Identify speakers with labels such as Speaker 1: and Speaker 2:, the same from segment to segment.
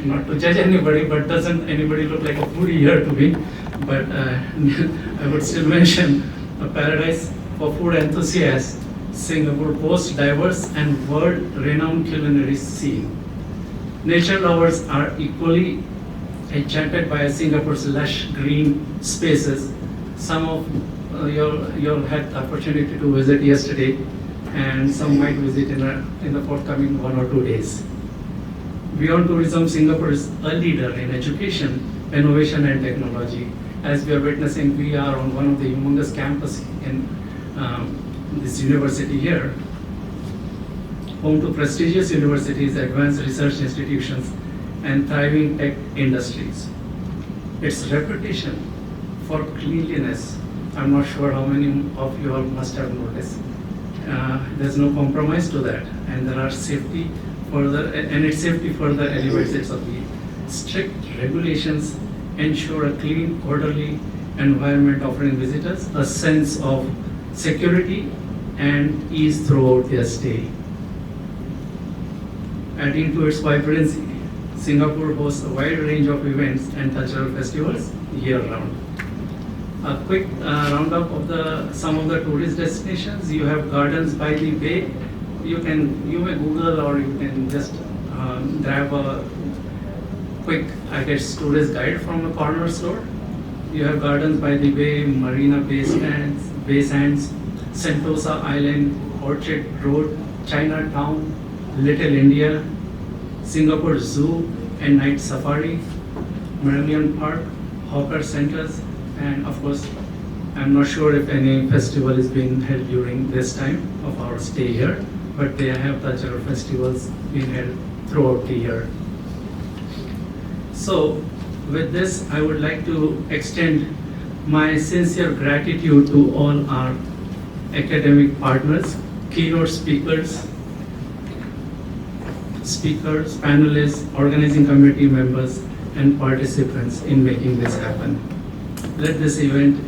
Speaker 1: not to judge anybody, but doesn't anybody look like a foodie here to me? But I would still mention a paradise for food enthusiasts. Singapore boasts diverse and world-renowned culinary scene. Nature lovers are equally enchanted by Singapore's lush green spaces. Some of you'll had the opportunity to visit yesterday, and some might visit in the forthcoming 1 or 2 days. Beyond tourism, Singapore is a leader in education, innovation, and technology. As we are witnessing, we are on one of the humongous campus in this university here, home to prestigious universities, advanced research institutions, and thriving tech industries. Its reputation for cleanliness, I'm not sure how many of you all must have noticed. There's no compromise to that, and there are safety further, and its safety further elevates its appeal. Strict regulations ensure a clean, orderly environment, offering visitors a sense of security and ease throughout their stay. Adding to its vibrancy, Singapore hosts a wide range of events and cultural festivals year-round. A quick roundup of some of the tourist destinations. You have Gardens by the Bay. You may Google, or you can just grab a quick, tourist guide from a corner store. You have Gardens by the Bay, Marina Bay Sands, Sentosa Island, Orchard Road, Chinatown, Little India, Singapore Zoo and Night Safari, Meridian Park, hawker centers, and of course, I'm not sure if any festival is being held during this time of our stay here, but they have cultural festivals being held throughout the year. So, with this, I would like to extend my sincere gratitude to all our academic partners, keynote speakers, panelists, organizing committee members, and participants in making this happen. Let this event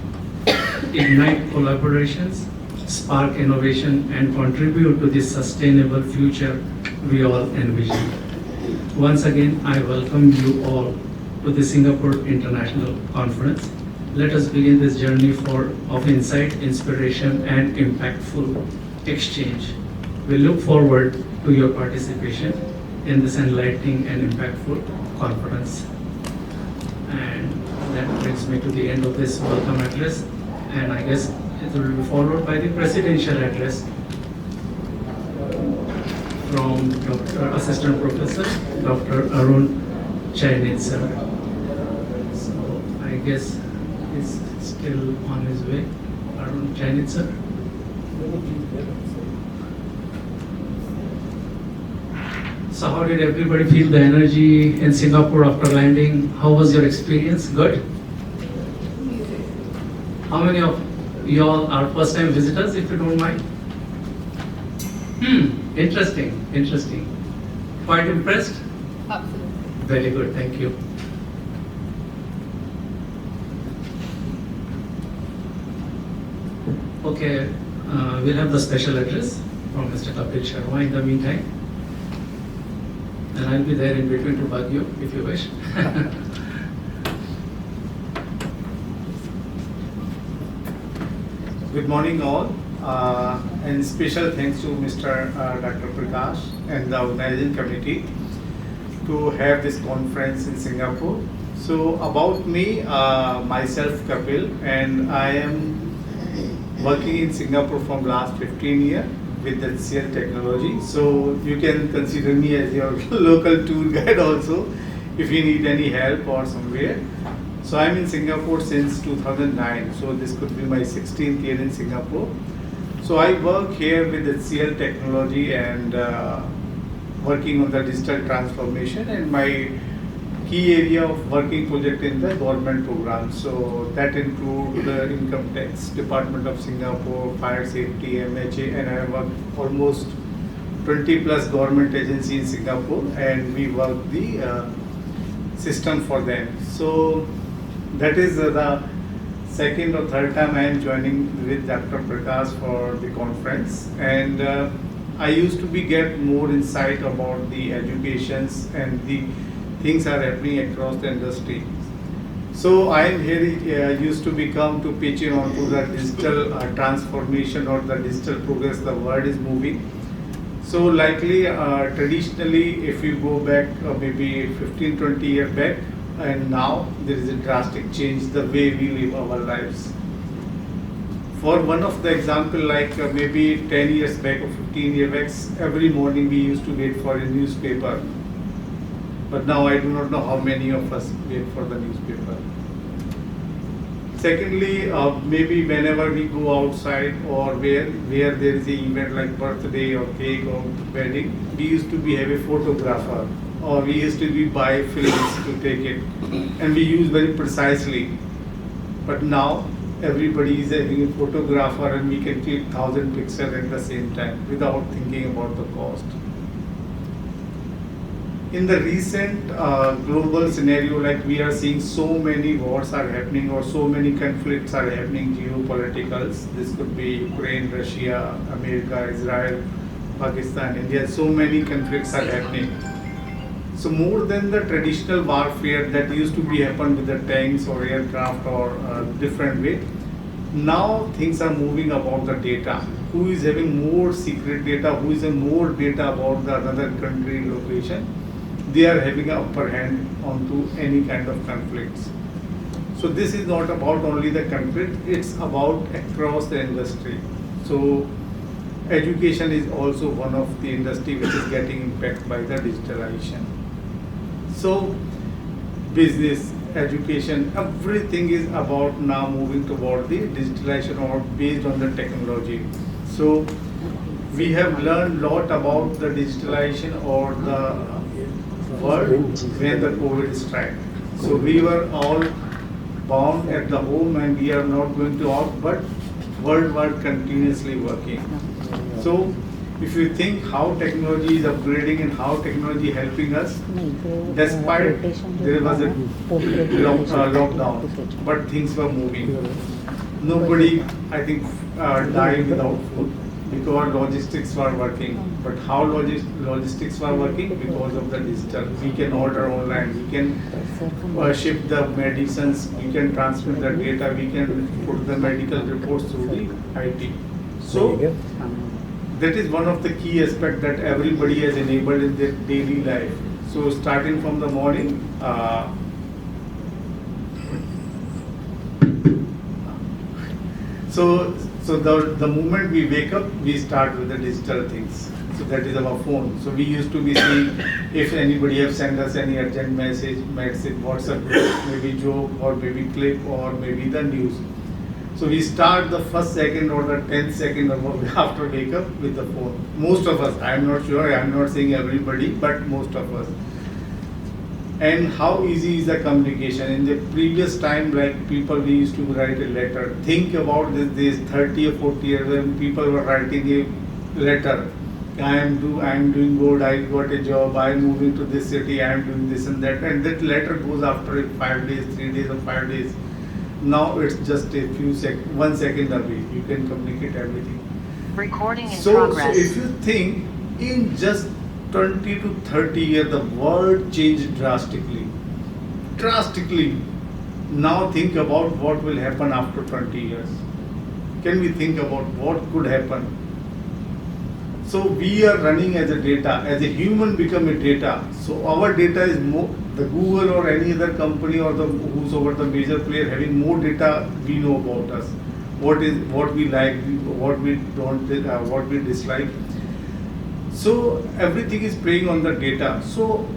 Speaker 1: ignite collaborations, spark innovation, and contribute to the sustainable future we all envision. Once again, I welcome you all to the Singapore International Conference. Let us begin this journey of insight, inspiration, and impactful exchange. We look forward to your participation in this enlightening and impactful conference. And that brings me to the end of this welcome address, and I guess it will be followed by the presidential address from Assistant Professor Dr. Arun Chainit sir. So I guess he's still on his way. Arun Chainit sir. So how did everybody feel the energy in Singapore after landing? How was your experience? Good? How many of you all are first time visitors, if you don't mind? Interesting. Quite impressed?
Speaker 2: Absolutely.
Speaker 1: Very good, thank you. Okay, we'll have the special address from Mr. Kapil Sharma in the meantime. And I'll be there in between to bug you if you wish.
Speaker 3: Good morning all, and special thanks to Mr. Dr. Prakash and the organizing committee to have this conference in Singapore. So about me, myself Kapil, and I am working in Singapore from last 15 years with HCL technology. So you can consider me as your local tour guide also if you need any help or somewhere. So I'm in Singapore since 2009. So this could be my 16th year in Singapore. So I work here with HCL technology and working on the digital transformation, and my key area of working project in the government program. So that include the income tax, Department of Singapore, fire safety, MHA, and I work almost 20 plus government agencies in Singapore, and we work the system for them. So that is the second or third time I am joining with Dr. Prakash for the conference, and I used to get more insight about the educations and the things are happening across the industry. So I am here used to become to pitch in onto the digital transformation or the digital progress the world is moving. So likely traditionally if you go back maybe 15-20 years back and now there is a drastic change the way we live our lives. For one of the example like maybe 10 years back or 15 years back, every morning we used to wait for a newspaper. But now I do not know how many of us wait for the newspaper. Secondly, maybe whenever we go outside or where there is an event like birthday or cake or wedding, we used to have a photographer or we used to buy films to take it and we use very precisely. But now everybody is having a photographer and we can click 1,000 pictures at the same time without thinking about the cost. In the recent global scenario, like we are seeing so many wars are happening or so many conflicts are happening, geopoliticals. This could be Ukraine, Russia, America, Israel, Pakistan, India. So many conflicts are happening. So more than the traditional warfare that used to be happen with the tanks or aircraft or different way, now things are moving about the data. Who is having more secret data? Who is having more data about the another country location? They are having an upper hand onto any kind of conflicts. So this is not about only the conflict, it's about across the industry. So education is also one of the industry which is getting impacted by the digitalization. So business, education, everything is about now moving toward the digitalization or based on the technology. So we have learned a lot about the digitalization or the world when the COVID struck. So we were all bound at the home and we are not going to out, but world continuously working. So if you think how technology is upgrading and how technology helping us, despite there was a lockdown, but things were moving. Nobody, I think, died without food because logistics were working. But how logistics were working? Because of the digital. We can order online, we can ship the medicines, we can transmit the data, we can put the medical reports through the IT. So that is one of the key aspects that everybody has enabled in their daily life. So starting from the morning, so the moment we wake up, we start with the digital things. So that is our phone. So we used to be seeing if anybody have sent us any urgent message, WhatsApp group, maybe joke or maybe clip or maybe the news. So we start the first second or the 10th second after wake up with the phone. Most of us, I am not sure, I am not saying everybody, but most of us. And how easy is the communication? In the previous time, like people we used to write a letter. Think about this 30 or 40 years when people were writing a letter. I am doing good, I got a job, I am moving to this city, I am doing this and that letter goes after 5 days, 3 days or 5 days. Now it's just a few seconds, 1 second away. You can communicate everything.
Speaker 2: Recording in
Speaker 3: So
Speaker 2: progress.
Speaker 3: if you think in just 20 to 30 years, the world changed drastically. Drastically. Now think about what will happen after 20 years. Can we think about what could happen? So we are running as a data, as a human become a data. So our data is more, the Google or any other company or the who's over the major player having more data we know about us. What we like, what we don't, what we dislike. So everything is playing on the data. So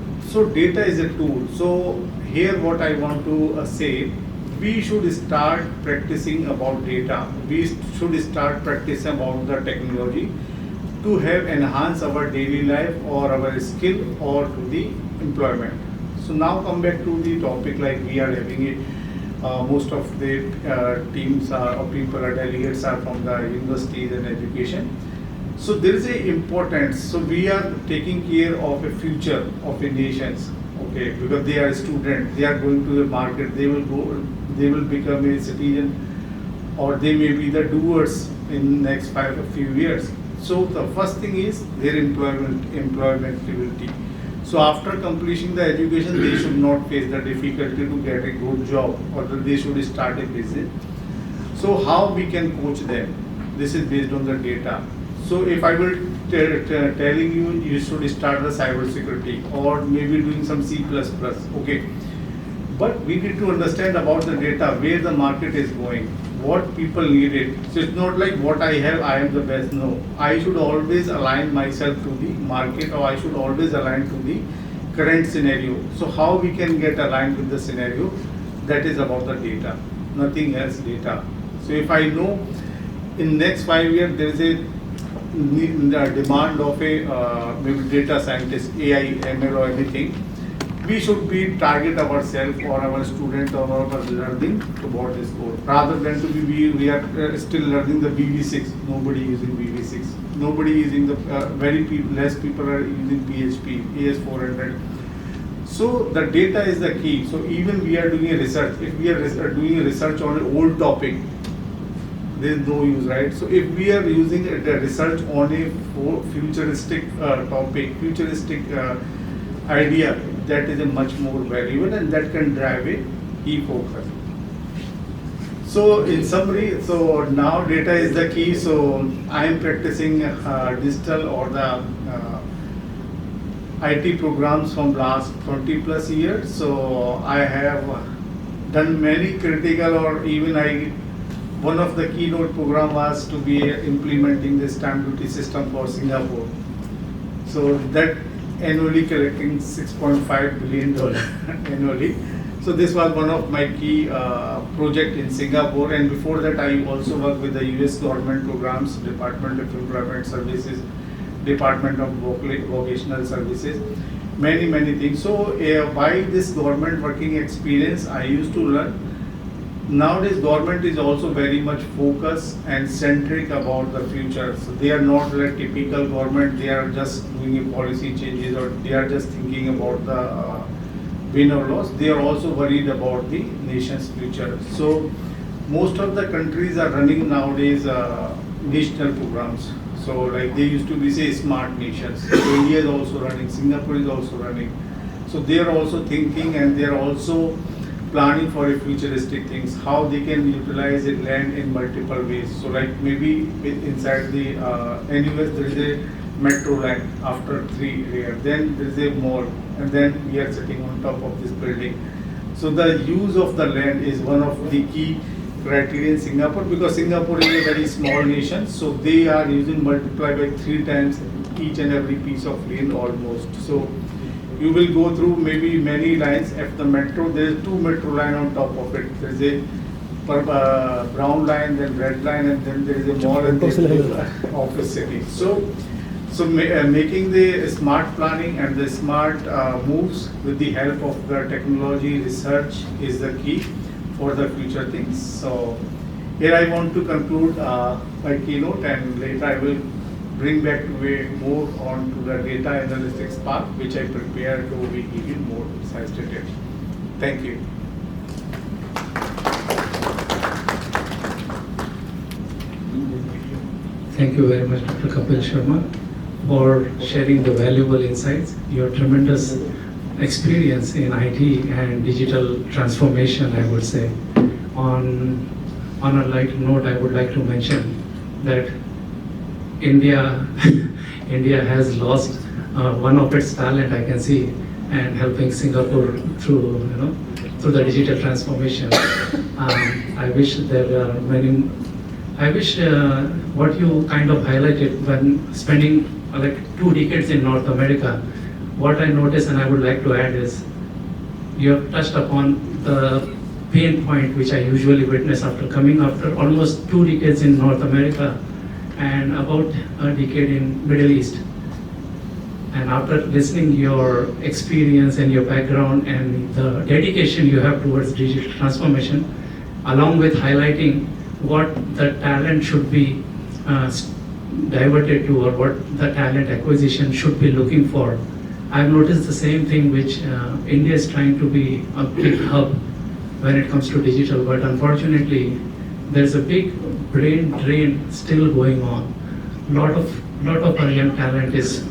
Speaker 3: data is a tool. So here what I want to say, we should start practicing about data. We should start practicing about the technology to have enhance our daily life or our skill or to the employment. So now come back to the topic, like we are having it. Most of the teams or people or delegates are from the universities and education. So there is a importance. So we are taking care of a future of a nations. Okay, because they are students, they are going to the market, they will become a citizen, or they may be the doers in next few years. So the first thing is their employability. So after completing the education, they should not face the difficulty to get a good job, or that they should start a business. So how we can coach them? This is based on the data. So if I will telling you, you should start the cyber security or maybe doing some C++, okay. But we need to understand about the data, where the market is going, what people need it. So it's not like what I have, I am the best. No, I should always align myself to the market, or I should always align to the current scenario. So how we can get aligned with the scenario? That is about the data, nothing else, data. So if I know in next 5 years there is a demand of a maybe data scientist, AI, ML or anything, we should be target ourselves or our student or our learning about this code, rather than to be we are still learning the VB6. Nobody using VB6. Nobody using the less people are using PHP, AS400. So the data is the key. So even we are doing a research. If we are doing a research on an old topic, there is no use, right? So if we are using the research on a futuristic topic, futuristic idea, that is a much more valuable and that can drive a key focus. So in summary, so now data is the key. So I am practicing digital or the IT programs from last 20 plus years. So I have done many critical, or even one of the keynote program was to be implementing the stamp duty system for Singapore. So that annually collecting $6.5 billion annually. So this was one of my key project in Singapore, and before that I also worked with the US government programs, Department of Employment Services, Department of Vocational Services, many things. So by this government working experience, I used to learn. Nowadays government is also very much focused and centric about the future. So they are not like typical government, they are just doing a policy changes, or they are just thinking about the win or loss. They are also worried about the nation's future. So most of the countries are running nowadays national programs. So like they used to be say smart nations. So India is also running, Singapore is also running. So they are also thinking, and they are also planning for a futuristic things, how they can utilize a land in multiple ways. So like maybe inside the anywhere there is a metro line after 3 years, then there is a mall, and then we are sitting on top of this building. So the use of the land is one of the key criteria in Singapore, because Singapore is a very small nation, so they are using multiply by 3 times each and every piece of land almost. So you will go through maybe many lines. At the metro, there is 2 metro line on top of it. There is a brown line, then red line, and then there is a mall and there is a office city. So making the smart planning and the smart moves with the help of the technology research is the key for the future things. So here I want to conclude my keynote, and later I will bring back to more on to the data analytics part, which I prepared to be give you more precise details. Thank you.
Speaker 1: Thank you very much, Dr. Kapil Sharma, for sharing the valuable insights. Your tremendous experience in IT and digital transformation, I would say. On a light note, I would like to mention that India has lost one of its talent, I can see, and helping Singapore through the digital transformation. I wish there were many. I wish what you kind of highlighted when spending like 2 decades in North America. What I noticed, and I would like to add, is you have touched upon the pain point which I usually witness after coming after almost 2 decades in North America and about a decade in Middle East. And after listening your experience and your background and the dedication you have towards digital transformation, along with highlighting what the talent should be diverted to, or what the talent acquisition should be looking for, I've noticed the same thing which India is trying to be a big hub when it comes to digital, but unfortunately there's a big brain drain still going on. Lot of our young talent is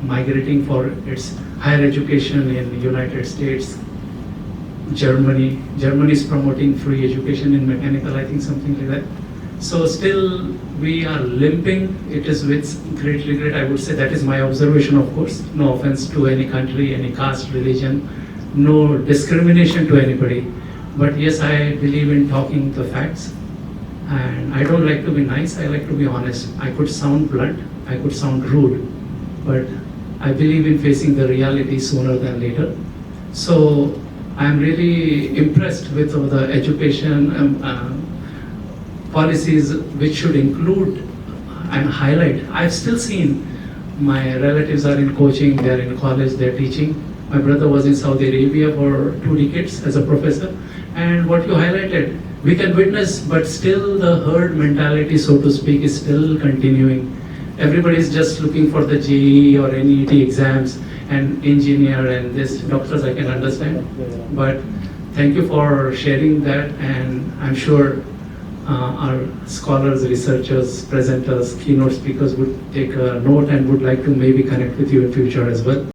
Speaker 1: migrating for its higher education in United States, Germany. Germany is promoting free education in mechanical, I think something like that. So still we are limping. It is with great regret, I would say. That is my observation, of course. No offense to any country, any caste, religion, no discrimination to anybody. But yes, I believe in talking the facts. And I don't like to be nice, I like to be honest. I could sound blunt, I could sound rude, but I believe in facing the reality sooner than later. So I'm really impressed with the education policies which should include and highlight. I've still seen my relatives are in coaching, they're in college, they're teaching. My brother was in Saudi Arabia for 2 decades as a professor. And what you highlighted, we can witness, but still the herd mentality, so to speak, is still continuing. Everybody is just looking for the JEE or NET exams and engineer and this. Doctors, I can understand. But thank you for sharing that, and I'm sure our scholars, researchers, presenters, keynote speakers would take a note and would like to maybe connect with you in future as well.